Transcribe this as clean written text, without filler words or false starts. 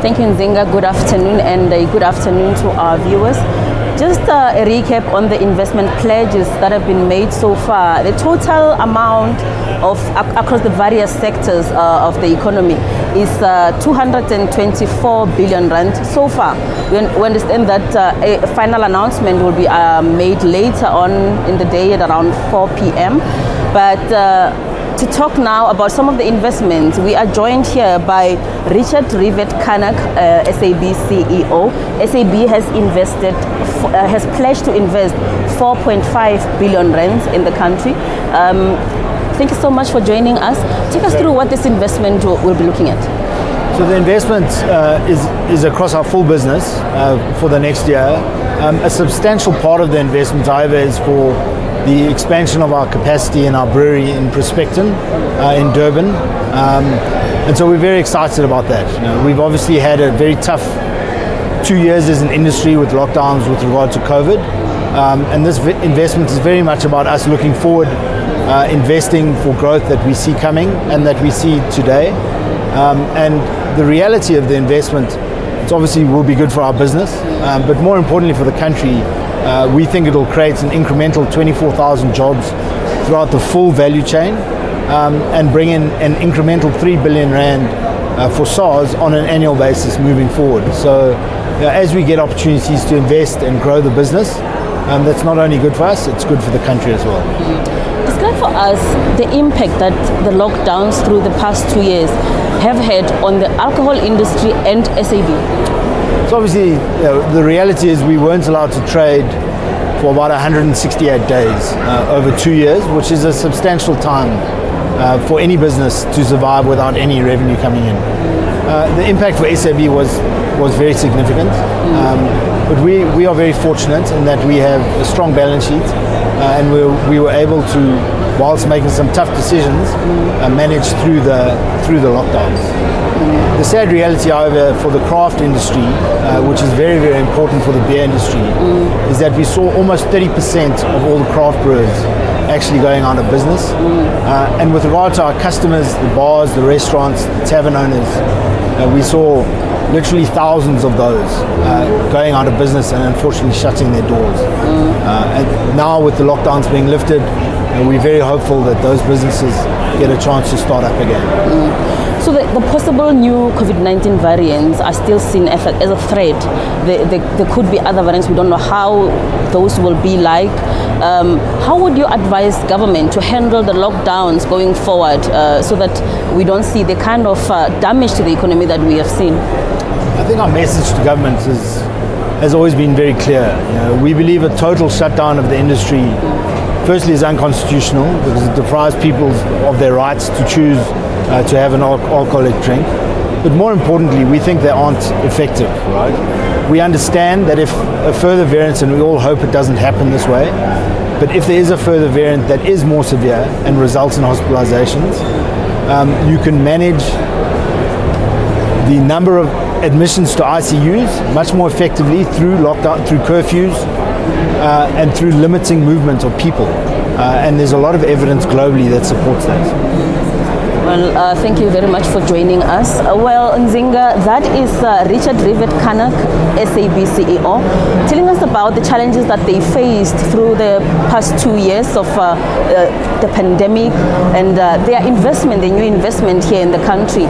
Thank you, Nzinga. Good afternoon, and good afternoon to our viewers. Just a recap on the investment pledges that have been made so far. The total amount of across the various sectors of the economy is 224 billion rand so far. We understand that a final announcement will be made later on in the day at around 4 p.m. But to talk now about some of the investments, we are joined here by Rivett-Carnac, SAB CEO. SAB has pledged to invest 4.5 billion rand in the country. Thank you so much for joining us. Take us through what this investment will be looking at. So the investment is across our full business for the next year. A substantial part of the investment, however, is for the expansion of our capacity in our brewery in President in Durban. And so we're very excited about that. We've obviously had a very tough 2 years as an industry with lockdowns with regard to COVID. And this investment is very much about us looking forward, investing for growth that we see coming and that we see today. And the reality of the investment, it obviously will be good for our business, but more importantly for the country. We think it'll create an incremental 24,000 jobs throughout the full value chain and bring in an incremental 3 billion rand for SARS on an annual basis moving forward. So as we get opportunities to invest and grow the business, that's not only good for us, it's good for the country as well. Describe for us the impact that the lockdowns through the past 2 years have had on the alcohol industry and SAB. So obviously, the reality is we weren't allowed to trade for about 168 days over 2 years, which is a substantial time for any business to survive without any revenue coming in. The impact for SAB was very significant, but we are very fortunate in that we have a strong balance sheet and we were able to, whilst making some tough decisions, manage through the lockdowns. The sad reality, however, for the craft industry, which is very, very important for the beer industry, is that we saw almost 30% of all the craft brewers actually going out of business. And with regard to our customers, the bars, the restaurants, the tavern owners, we saw literally thousands of those going out of business and unfortunately shutting their doors. And now with the lockdowns being lifted, we're very hopeful that those businesses get a chance to start up again. So the possible new COVID-19 variants are still seen as a threat. There could be other variants. We don't know how those will be like. How would you advise government to handle the lockdowns going forward so that we don't see the kind of damage to the economy that we have seen? I think our message to government has always been very clear. We believe a total shutdown of the industry, firstly, is unconstitutional because it deprives people of their rights to choose to have an alcoholic drink. But more importantly, we think they aren't effective, right? We understand that if a further variant, and we all hope it doesn't happen this way, but if there is a further variant that is more severe and results in hospitalizations, you can manage the number of admissions to ICUs much more effectively through lockdown, through curfews, and through limiting movement of people. And there's a lot of evidence globally that supports that. Well, thank you very much for joining us. Well, Nzinga, that is Rivett-Carnac, SAB CEO, telling us about the challenges that they faced through the past 2 years of the pandemic and their investment, the new investment here in the country.